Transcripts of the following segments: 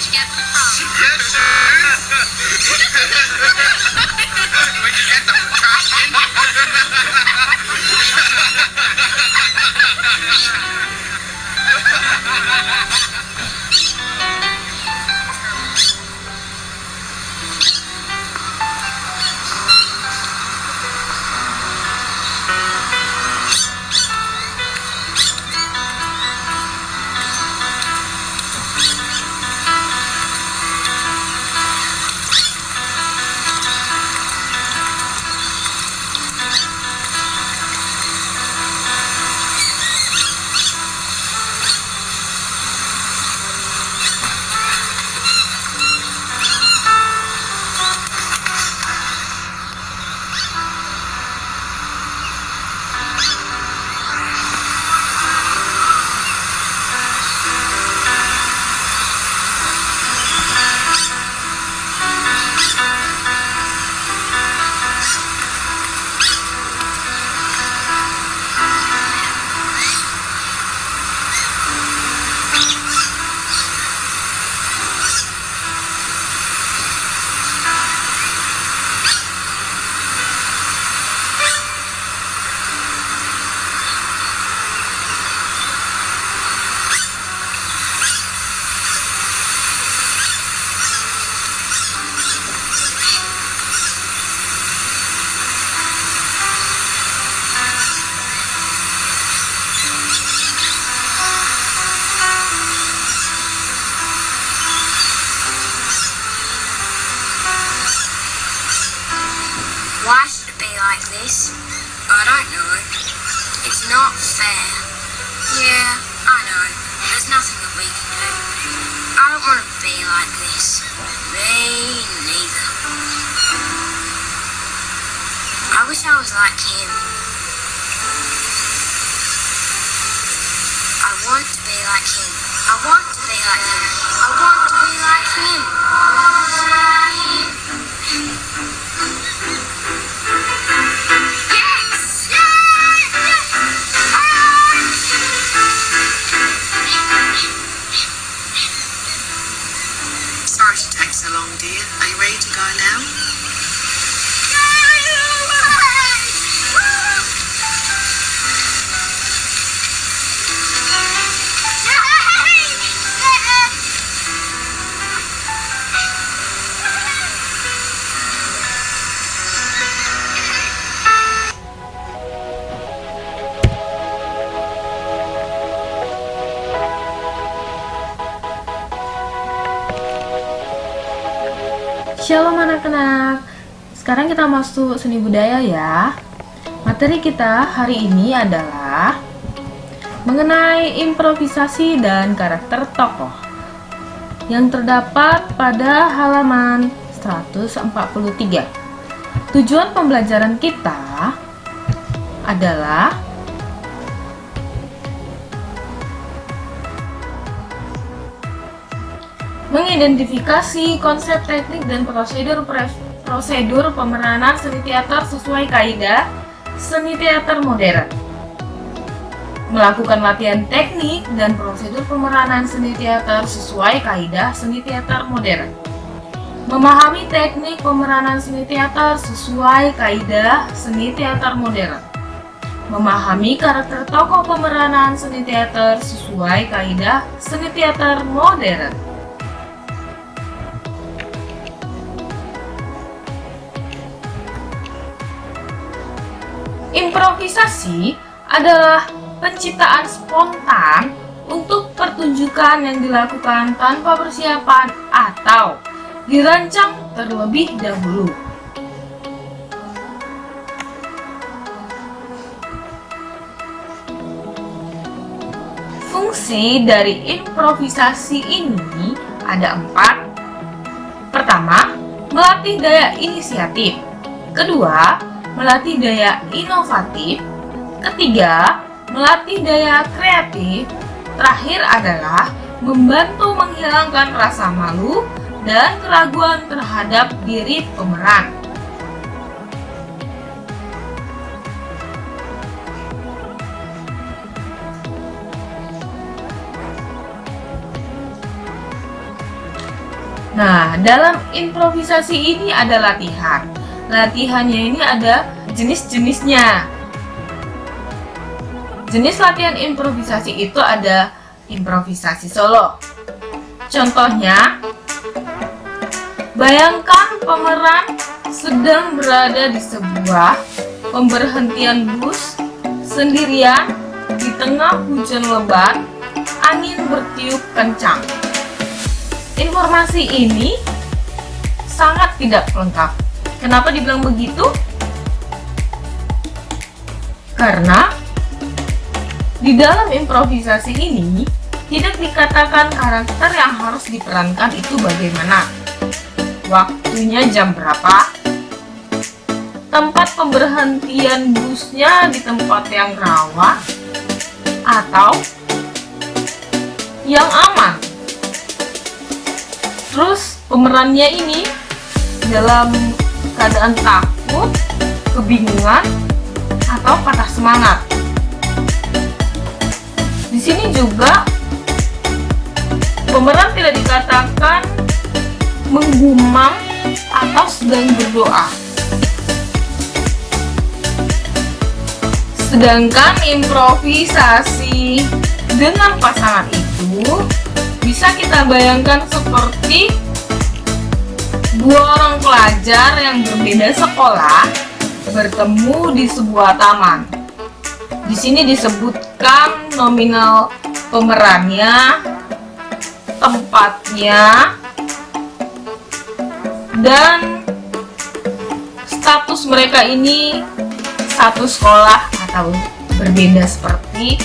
you get them from? Yes. Where'd you get them, Carson? Why should it be like this? I don't know. It's not fair. Yeah, I know. There's nothing that we can do. I don't want to be like this. Me neither. I wish I was like him. I want to be like him. I want to be like him. I want to be like him. Sorry to take so long, dear. Are you ready to go now? Shalom anak-anak. Sekarang kita masuk seni budaya ya. Materi kita hari ini adalah mengenai improvisasi dan karakter tokoh yang terdapat pada halaman 143. Tujuan pembelajaran kita adalah mengidentifikasi konsep, teknik, dan prosedur pemeranan seni teater sesuai kaidah seni teater modern. Melakukan latihan teknik dan prosedur pemeranan seni teater sesuai kaidah seni teater modern. Memahami teknik pemeranan seni teater sesuai kaidah seni teater modern. Memahami karakter tokoh pemeranan seni teater sesuai kaidah seni teater modern. Improvisasi adalah penciptaan spontan untuk pertunjukan yang dilakukan tanpa persiapan atau dirancang terlebih dahulu. Fungsi dari improvisasi ini ada 4. Pertama, melatih daya inisiatif. Kedua, melatih daya inovatif. Ketiga, melatih daya kreatif. Terakhir adalah membantu menghilangkan rasa malu dan keraguan terhadap diri pemeran. Nah, dalam improvisasi ini ada latihan. Latihannya ini ada jenis-jenisnya. Jenis latihan improvisasi itu ada improvisasi solo. Contohnya, bayangkan pemeran sedang berada di sebuah pemberhentian bus sendirian di tengah hujan lebat, angin bertiup kencang. Informasi ini sangat tidak lengkap. Kenapa dibilang begitu? Karena di dalam improvisasi ini tidak dikatakan karakter yang harus diperankan itu bagaimana, waktunya jam berapa, tempat pemberhentian busnya di tempat yang rawan atau yang aman. Terus pemerannya ini dalam keadaan takut, kebingungan, atau patah semangat. Di sini juga pemeran tidak dikatakan menggumam atau sedang berdoa. Sedangkan improvisasi dengan pasangan itu bisa kita bayangkan seperti dua orang pelajar yang berbeda sekolah bertemu di sebuah taman. Di sini disebutkan nominal pemerannya, tempatnya, dan status mereka ini satu sekolah atau berbeda seperti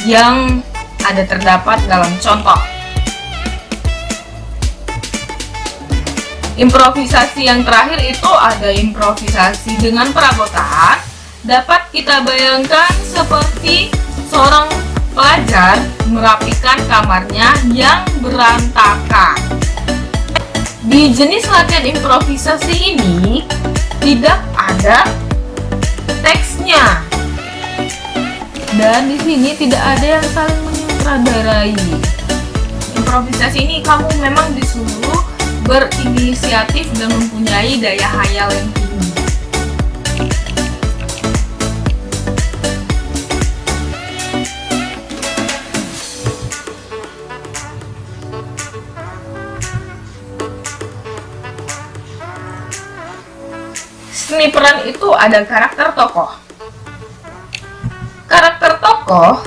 yang ada terdapat dalam contoh. Improvisasi yang terakhir itu ada improvisasi dengan perabotan. Dapat kita bayangkan seperti seorang pelajar merapikan kamarnya yang berantakan. Di jenis latihan improvisasi ini tidak ada teksnya. Dan di sini tidak ada yang saling menyutradarai. Improvisasi ini kamu memang disuruh berinisiatif dan mempunyai daya hayal yang tinggi. Seni peran itu ada karakter tokoh. Karakter tokoh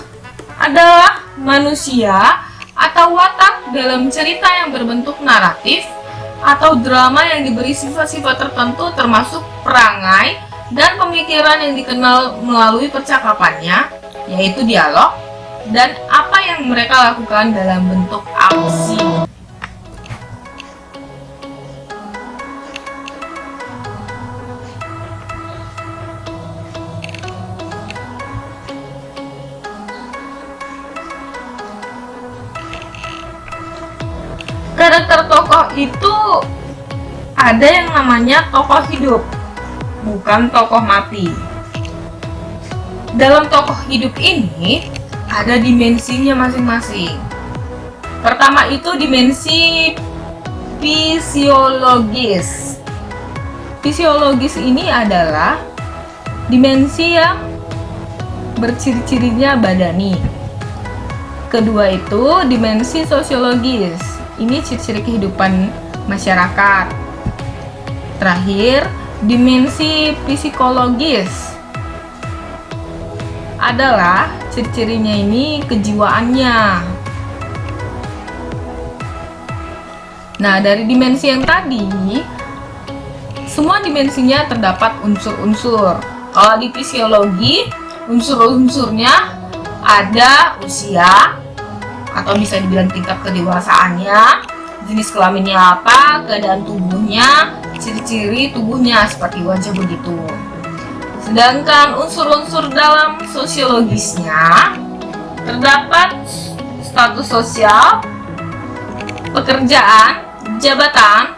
adalah manusia atau watak dalam cerita yang berbentuk naratif atau drama yang diberi sifat-sifat tertentu termasuk perangai dan pemikiran yang dikenal melalui percakapannya, yaitu dialog, dan apa yang mereka lakukan dalam bentuk aksi. Karakter tokoh itu ada yang namanya tokoh hidup, bukan tokoh mati. Dalam tokoh hidup ini ada dimensinya masing-masing. Pertama itu dimensi fisiologis. Fisiologis ini adalah dimensi yang berciri-cirinya badani. Kedua itu dimensi sosiologis. Ini ciri-ciri kehidupan masyarakat. Terakhir, dimensi psikologis adalah ciri-cirinya ini kejiwaannya. Nah, dari dimensi yang tadi, semua dimensinya terdapat unsur-unsur. Kalau di fisiologi, unsur-unsurnya ada usia, atau bisa dibilang tingkat kedewasaannya, jenis kelaminnya apa, keadaan tubuhnya, ciri-ciri tubuhnya seperti wajah begitu. Sedangkan unsur-unsur dalam sosiologisnya terdapat status sosial, pekerjaan, jabatan,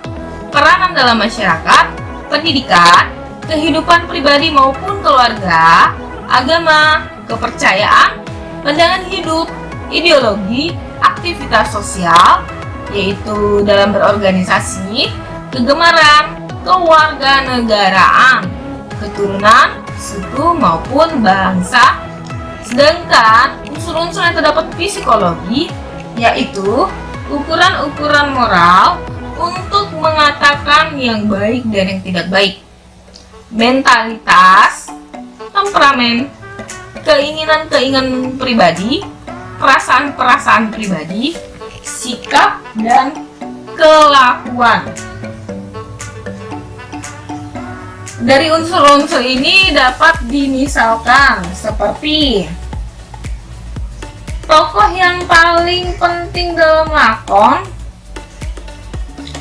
peranan dalam masyarakat, pendidikan, kehidupan pribadi maupun keluarga, agama, kepercayaan, pandangan hidup, ideologi, aktivitas sosial, yaitu dalam berorganisasi, kegemaran, kewarganegaraan, keturunan, suku maupun bangsa. Sedangkan unsur-unsur yang terdapat psikologi yaitu ukuran-ukuran moral untuk mengatakan yang baik dan yang tidak baik, mentalitas, temperamen, keinginan-keinginan pribadi, perasaan-perasaan pribadi, sikap, dan kelakuan. Dari unsur-unsur ini dapat dimisalkan seperti tokoh yang paling penting dalam lakon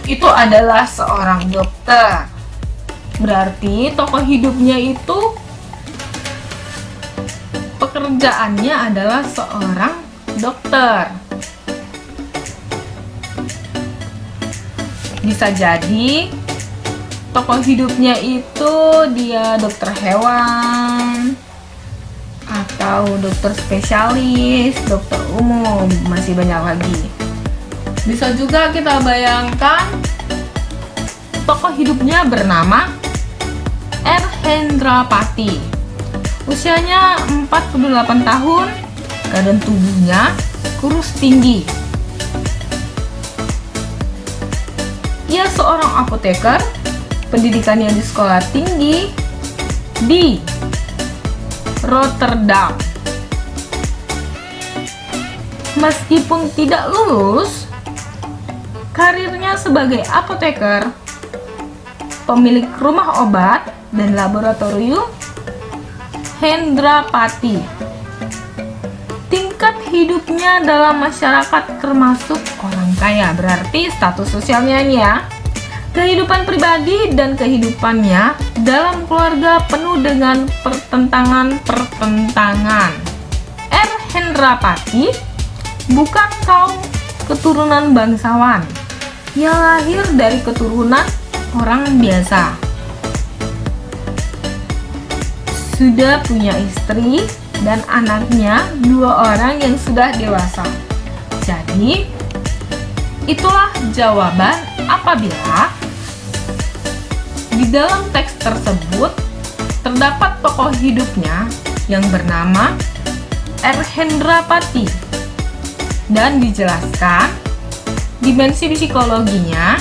itu adalah seorang dokter. Berarti tokoh hidupnya itu pekerjaannya adalah seorang dokter. Bisa jadi tokoh hidupnya itu dia dokter hewan atau dokter spesialis, dokter umum, masih banyak lagi. Bisa juga kita bayangkan tokoh hidupnya bernama R. Hendrapati. Usianya 48 tahun, keadaan tubuhnya kurus tinggi. Ia seorang apoteker, pendidikannya di sekolah tinggi di Rotterdam. Meskipun tidak lulus, karirnya sebagai apoteker, pemilik rumah obat dan laboratorium Hendrapati, tingkat hidupnya dalam masyarakat termasuk orang kaya. Berarti status sosialnya nih ya. Kehidupan pribadi dan kehidupannya dalam keluarga penuh dengan pertentangan-pertentangan. R. Hendrapati bukan kaum keturunan bangsawan. Ia lahir dari keturunan orang biasa. Sudah punya istri dan anaknya 2 orang yang sudah dewasa. Jadi, itulah jawaban apabila di dalam teks tersebut terdapat tokoh hidupnya yang bernama R. Hendrapati dan dijelaskan dimensi psikologinya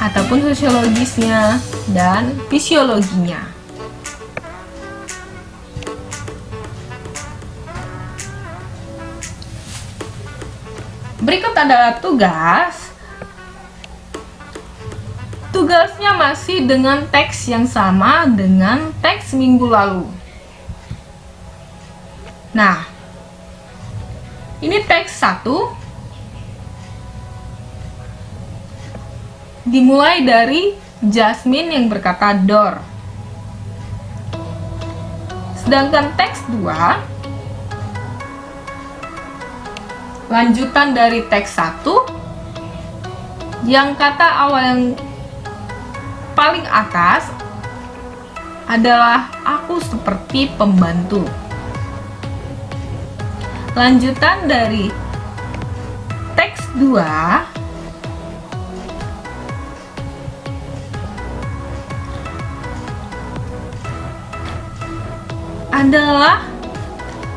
ataupun sosiologisnya dan fisiologinya. Berikut adalah tugas. Tugasnya masih dengan teks yang sama dengan teks minggu lalu. Nah, ini teks 1 dimulai dari Jasmine yang berkata door. Sedangkan teks 2 lanjutan dari teks 1 yang kata awal yang paling atas adalah aku seperti pembantu. Lanjutan dari teks 2 adalah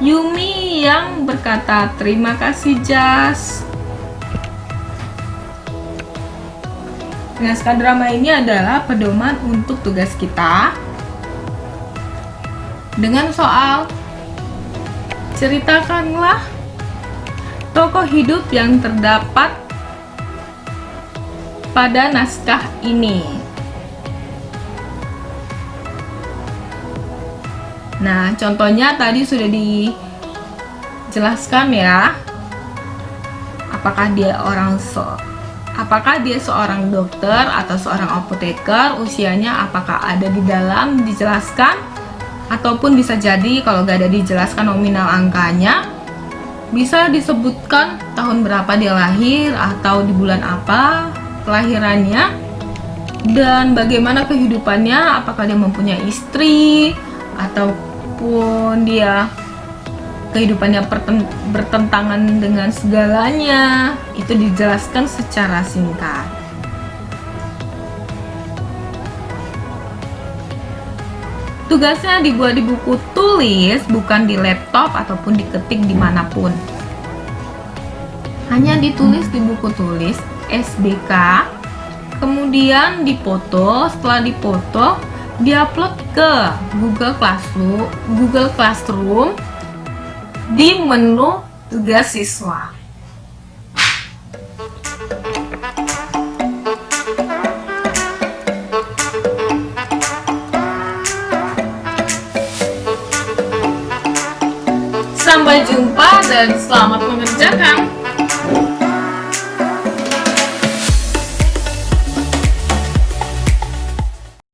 Yumi yang berkata terima kasih Jas. Naskah drama ini adalah pedoman untuk tugas kita dengan soal ceritakanlah tokoh hidup yang terdapat pada naskah ini. Nah, contohnya tadi sudah dijelaskan ya. Apakah dia seorang dokter atau seorang apoteker, usianya apakah ada di dalam dijelaskan, ataupun bisa jadi kalau gak ada dijelaskan nominal angkanya, bisa disebutkan tahun berapa dia lahir atau di bulan apa kelahirannya, dan bagaimana kehidupannya, apakah dia mempunyai istri ataupun dia kehidupannya bertentangan dengan segalanya. Itu dijelaskan secara singkat. Tugasnya dibuat di buku tulis, bukan di laptop ataupun diketik dimanapun. Hanya ditulis di buku tulis SBK, kemudian dipoto. Setelah dipoto, diupload ke Google Classroom di menu tugas siswa. Sampai jumpa dan selamat mengerjakan.